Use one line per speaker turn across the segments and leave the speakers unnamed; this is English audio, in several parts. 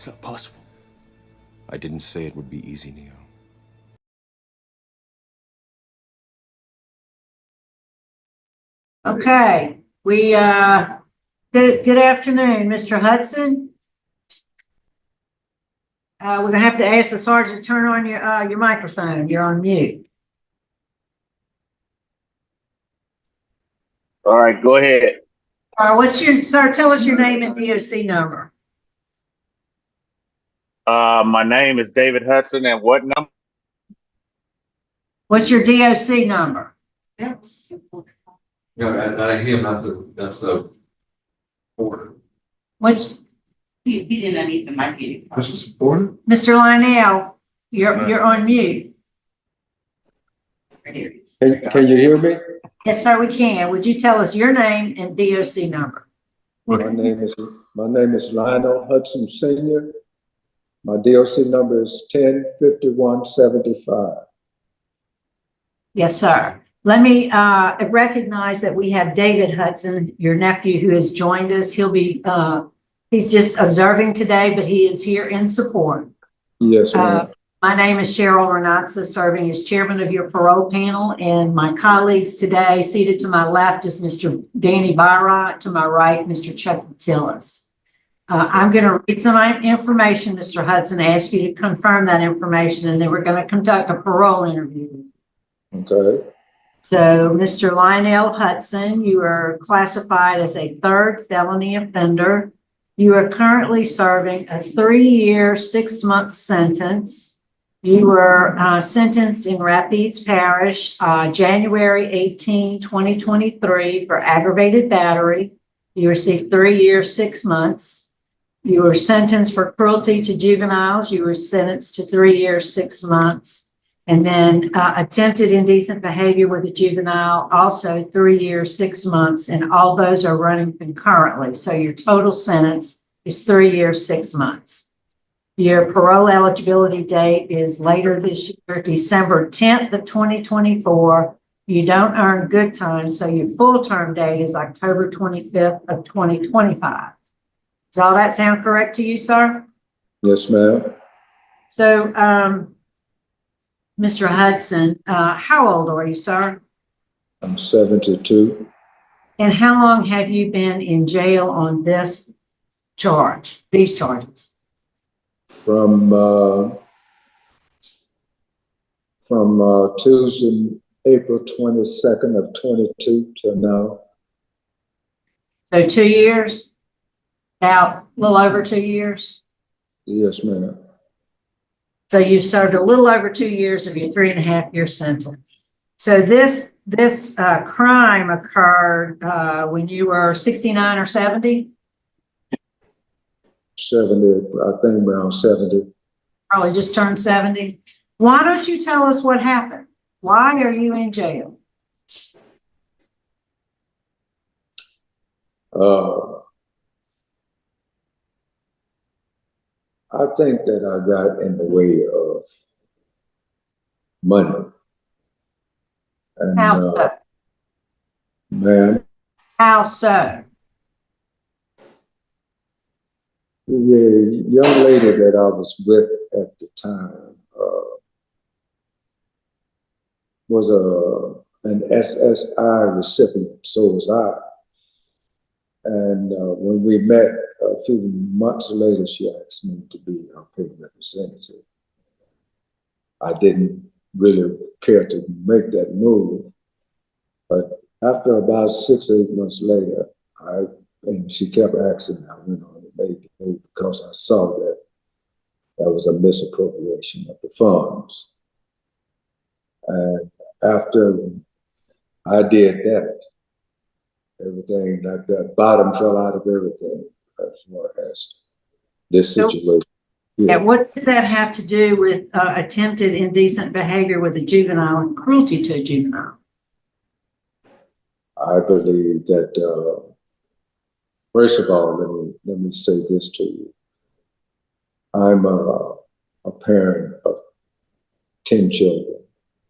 It's not possible. I didn't say it would be easy, Neo.
Okay, good afternoon, Mr. Hudson. We're gonna have to ask the sergeant to turn on your microphone. You're on mute.
All right, go ahead.
Sir, tell us your name and DOC number.
My name is David Hudson, and what number?
What's your DOC number?
No, not him. That's the order.
What's
He didn't need the mic.
This is order.
Mr. Lionel? You're on mute.
Right here.
Can you hear me?
Yes, sir, we can. Would you tell us your name and DOC number?
My name is Lionel Hudson Sr. My DOC number is 105175.
Yes, sir. Let me recognize that we have David Hudson, your nephew, who has joined us. He's just observing today, but he is here in support.
Yes, ma'am.
My name is Cheryl Renatza, serving as chairman of your parole panel, and my colleagues today, seated to my left is Mr. Danny Byra, to my right, Mr. Chuck Tillis. I'm going to read some information, Mr. Hudson, ask you to confirm that information, and then we're going to conduct a parole interview.
Okay.
So, Mr. Lionel Hudson, you are classified as a third felony offender. You are currently serving a 3-year, 6-month sentence. You were sentenced in Rapides Parish, January 18, 2023 for aggravated battery. You received 3 years, 6 months. You were sentenced for cruelty to juveniles. You were sentenced to 3 years, 6 months. And then attempted indecent behavior with a juvenile, also 3 years, 6 months. And all those are running concurrently. So your total sentence is 3 years, 6 months. Your parole eligibility date is later this year, December 10th of 2024. You don't earn good time, so your full term date is October 25th of 2025. Does all that sound correct to you, sir?
Yes, ma'am.
So, Mr. Hudson, how old are you, sir?
I'm 72.
And how long have you been in jail on this charge, these charges?
From Tuesday, April 22nd of 22 to now.
So 2 years? About a little over 2 years?
Yes, ma'am.
So you served a little over 2 years of your 3.5-year sentence. So this crime occurred when you were 69 or 70?
70, I think around 70.
Probably just turned 70. Why don't you tell us what happened? Why are you in jail?
I think that I got in the way of money. And,
How so?
ma'am,
How so?
the young lady that I was with at the time was an SSI recipient, so was I. And when we met a few months later, she asked me to be her paid representative. I didn't really care to make that move, but after about 6 or 8 months later, and she kept asking, I went on and made the move because I saw that there was a misappropriation of the funds. And after I did that, everything, like that bottom fell out of everything as far as this situation.
Yeah. And what does that have to do with attempted indecent behavior with a juvenile and cruelty to a juvenile?
I believe that, first of all, let me say this to you. I'm a parent of 10 children,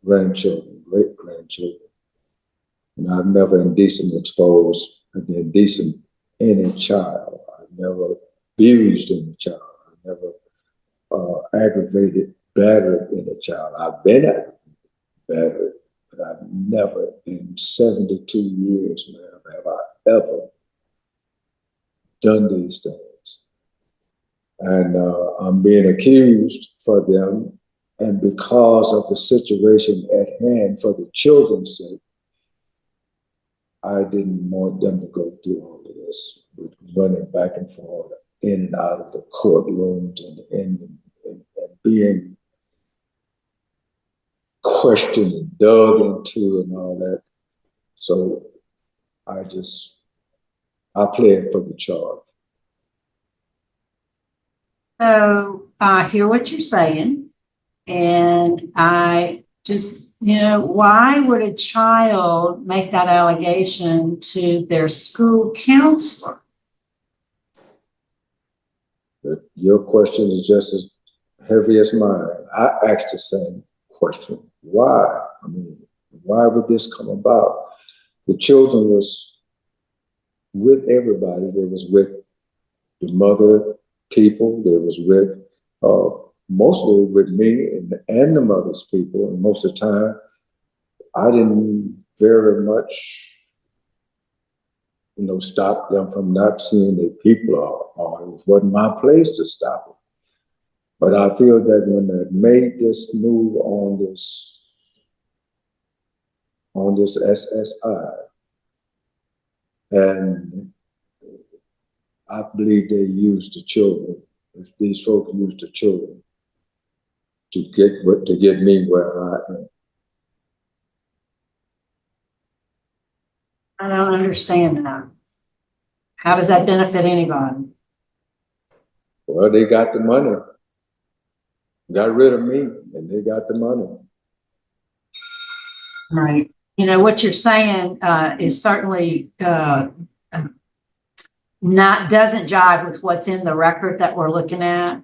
grandchildren, great-grandchildren. And I've never indecently exposed any child. I've never abused any child. I've never aggravated battery in a child. I've been aggravated battery, but I've never in 72 years, ma'am, have I ever done these things. And I'm being accused for them. And because of the situation at hand, for the children's sake, I didn't want them to go through all of this, with running back and forth, in and out of the courtrooms and being questioned and dug into and all that. So I pled for the charge.
So I hear what you're saying, and I just, why would a child make that allegation to their school counselor?
But your question is just as heavy as mine. I asked the same question. Why? I mean, why would this come about? The children was with everybody. They was with the mother people. They was with, mostly with me and the mother's people. And most of the time, I didn't very much, stop them from not seeing their people, or it wasn't my place to stop them. But I feel that when they made this move on this SSI, and I believe they used the children, these folks used the children to get me where I am.
I don't understand that. How does that benefit anybody?
Well, they got the money. Got rid of me, and they got the money.
Right. What you're saying is certainly doesn't jive with what's in the record that we're looking at.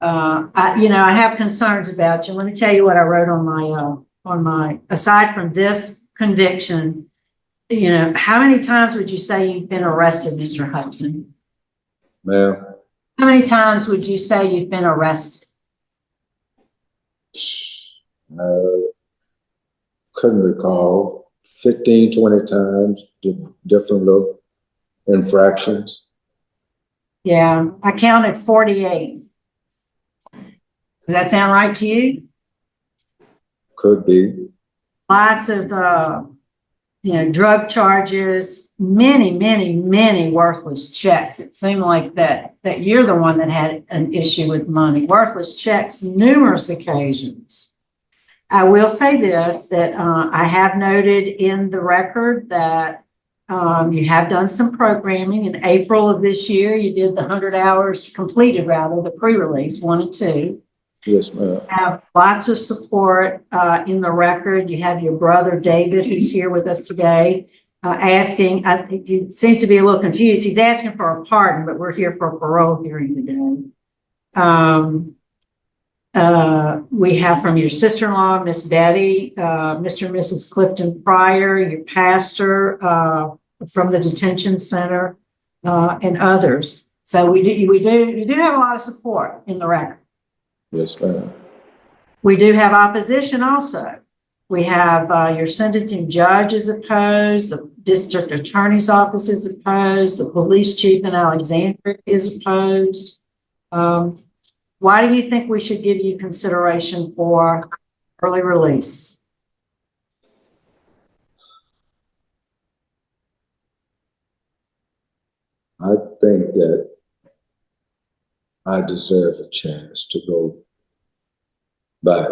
I have concerns about you. Let me tell you what I wrote on my aside from this conviction. How many times would you say you've been arrested, Mr. Hudson?
Ma'am?
How many times would you say you've been arrested?
Couldn't recall. 15, 20 times, different little infractions.
Yeah, I counted 48. Does that sound right to you?
Could be.
Lots of, drug charges, many worthless checks. It seemed like that you're the one that had an issue with money. Worthless checks, numerous occasions. I will say this, that I have noted in the record that you have done some programming. In April of this year, you did the 100 hours completed, rather, the pre-release 1 and 2.
Yes, ma'am.
Have lots of support in the record. You have your brother, David, who's here with us today, asking, I think he seems to be a little confused. He's asking for a pardon, but we're here for a parole hearing today. We have from your sister-in-law, Miss Betty, Mr. and Mrs. Clifton Pryor, your pastor from the detention center, and others. So you do have a lot of support in the record.
Yes, ma'am.
We do have opposition also. We have your sentencing judge is opposed, the district attorney's office is opposed, the police chief in Alexandria is opposed. Why do you think we should give you consideration for early release?
I think that I deserve a chance to go back,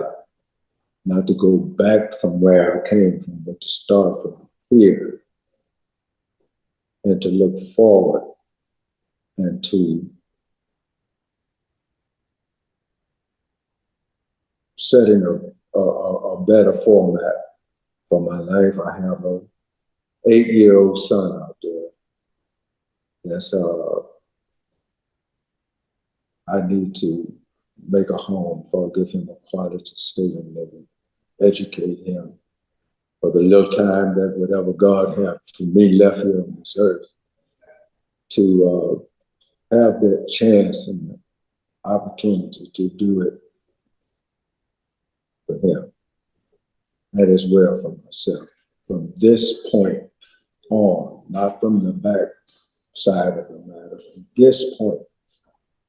not to go back from where I came from, but to start from here and to look forward and to setting a better format for my life. I have a 8-year-old son out there. That's I need to make a home for, give him a quality state of living, educate him for the little time that whatever God had for me left here on this earth, to have that chance and opportunity to do it for him and as well for myself. From this point on, not from the back side of the matter, from this point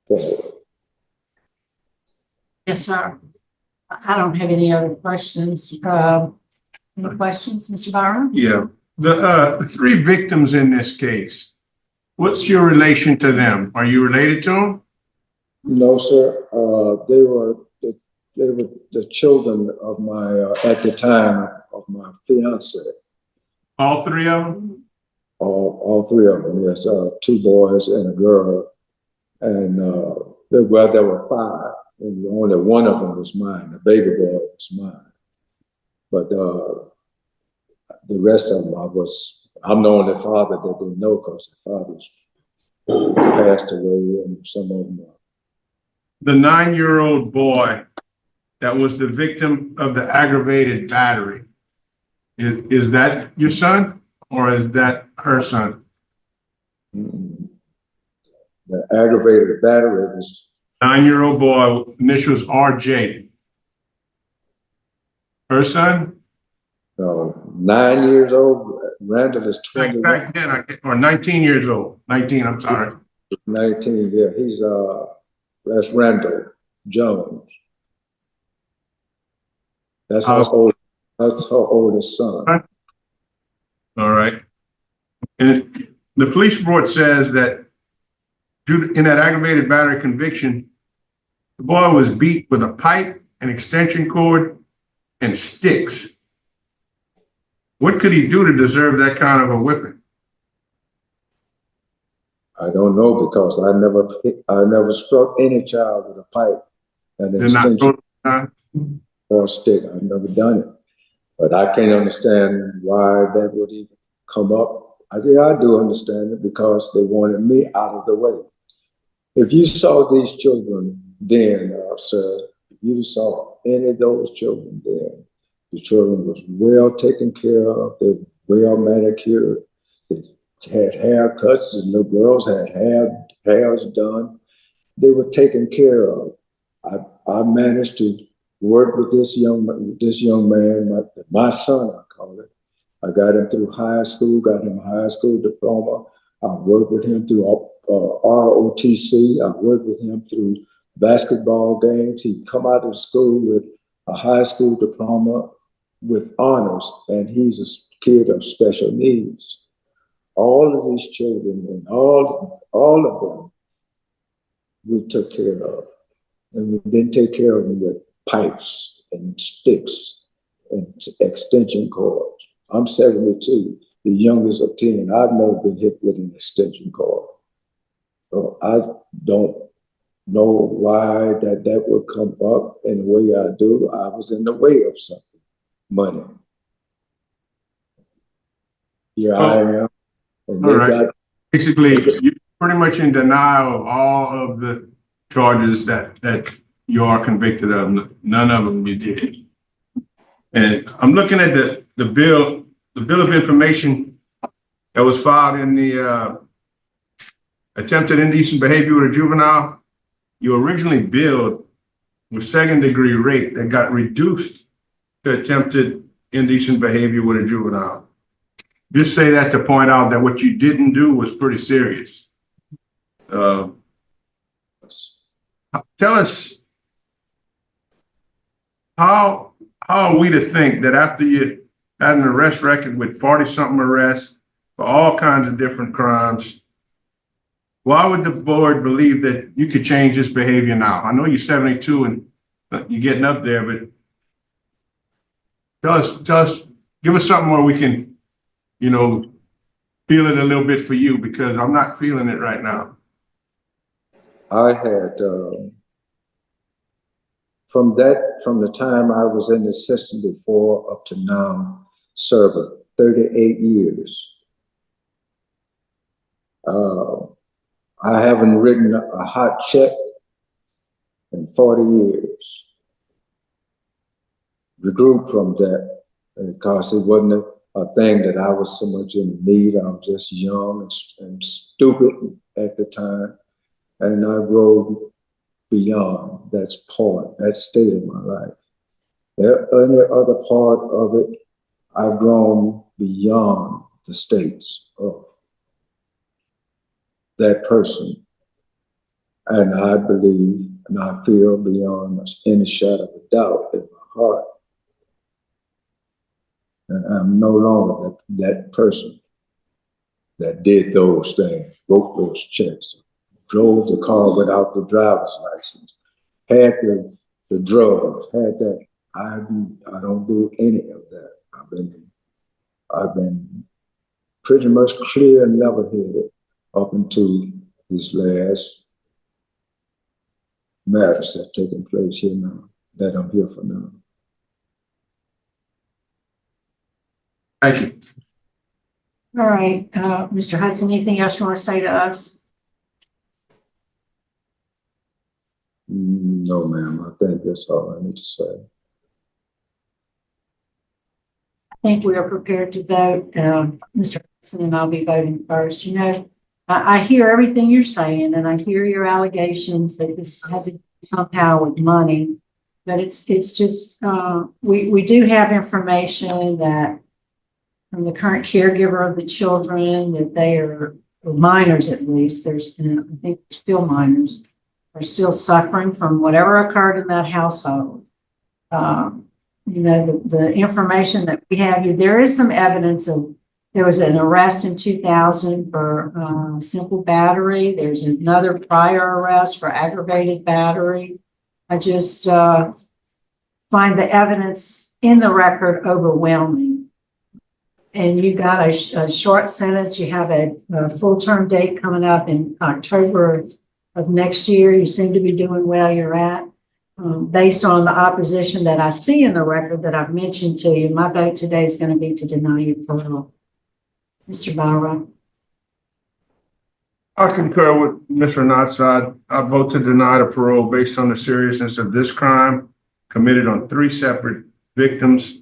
forward.
Yes, sir. I don't have any other questions. Any questions, Mr. Byron?
Yeah, the three victims in this case, what's your relation to them? Are you related to them?
No, sir. They were the children of my at the time of my fiance.
All three of them?
All three of them. Yes, two boys and a girl, and there were five, and only one of them was mine. The baby boy was mine, but the rest of them I'm the only father that they know because the fathers passed away, and some of them.
The 9-year-old boy that was the victim of the aggravated battery, is that your son or is that her son?
The aggravated battery was
9-year-old boy, initials RJ. Her son?
9 years old. Randall is 21.
Back then, or 19 years old. 19, I'm sorry.
19, yeah. He's that's Randall Jones. That's her oldest son.
All right. And the police report says that in that aggravated battery conviction, the boy was beat with a pipe, an extension cord, and sticks. What could he do to deserve that kind of a whipping?
I don't know because I never struck any child with a pipe and an extension or a stick. I've never done it, but I can't understand why that would even come up. I do understand it because they wanted me out of the way. If you saw these children then, sir, if you saw any of those children then, the children was well taken care of. They were well manicured. They had haircuts, and the girls had hairs done. They were taken care of. I managed to work with this young man, my son, I call it. I got him through high school, got him a high school diploma. I worked with him through ROTC. I worked with him through basketball games. He'd come out of school with a high school diploma with honors, and he's a kid of special needs. All of these children and all of them, we took care of. And we didn't take care of them with pipes and sticks and extension cords. I'm 72, the youngest of 10. I've never been hit with an extension cord. So I don't know why that would come up in the way I do. I was in the way of something, money. Here I am. And they got
basically, you're pretty much in denial of all of the charges that you are convicted of. None of them you did. And I'm looking at the bill of information that was filed in the attempted indecent behavior with a juvenile. You originally billed with second-degree rape that got reduced to attempted indecent behavior with a juvenile. Just say that to point out that what you didn't do was pretty serious. Tell us, how are we to think that after you had an arrest record with 40-something arrests for all kinds of different crimes, why would the board believe that you could change this behavior now? I know you're 72 and you're getting up there, but tell us, give us something where we can, feel it a little bit for you, because I'm not feeling it right now.
I had, from the time I was in the system before up to now, served 38 years. I haven't written a hot check in 40 years. The group from that, because it wasn't a thing that I was so much in need. I was just young and stupid at the time. And I wrote beyond that state of my life. Any other part of it, I've grown beyond the states of that person. And I believe and I feel beyond any shadow of a doubt in my heart. And I'm no longer that person that did those things, wrote those checks, drove the car without the driver's license, had the drugs, had that. I don't do any of that. I've been pretty much clear and level-headed up until these last matters that are taking place here now, that I'm here for now.
Thank you.
All right, Mr. Hudson, anything else you want to say to us?
No, ma'am, I think that's all I need to say.
I think we are prepared to vote. Mr. Hudson and I'll be voting first. You know, I hear everything you're saying, and I hear your allegations that this had to do somehow with money, but it's just, we do have information that from the current caregiver of the children that they are minors, at least. There's, and I think they're still minors, are still suffering from whatever occurred in that household. You know, the information that we have, there is some evidence of, there was an arrest in 2000 for simple battery. There's another prior arrest for aggravated battery. I just find the evidence in the record overwhelming. And you got a short sentence. You have a full-term date coming up in October of next year. You seem to be doing well. You're at. Based on the opposition that I see in the record that I've mentioned to you, my vote today is going to be to deny you parole. Mr. Byron.
I concur with Mr. Knott's. I vote to deny the parole based on the seriousness of this crime committed on 3 separate victims,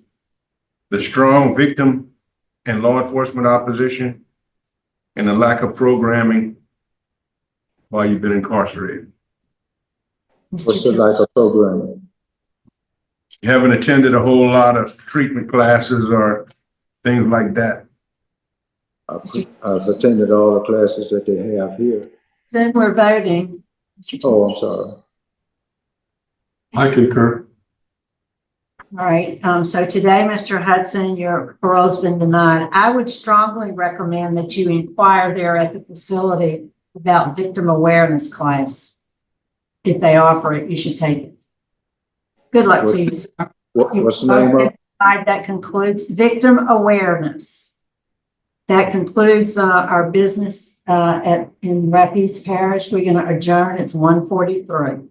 the strong victim and law enforcement opposition, and the lack of programming while you've been incarcerated.
What's the lack of programming?
You haven't attended a whole lot of treatment classes or things like that.
I've attended all the classes that they have here.
Then we're voting.
Oh, I'm sorry.
I concur.
All right. So today, Mr. Hudson, your parole's been denied. I would strongly recommend that you inquire there at the facility about victim awareness class. If they offer it, you should take it. Good luck to you, sir.
What's the name of it?
That concludes victim awareness. That concludes our business in Rapides Parish. We're going to adjourn. It's 1:43.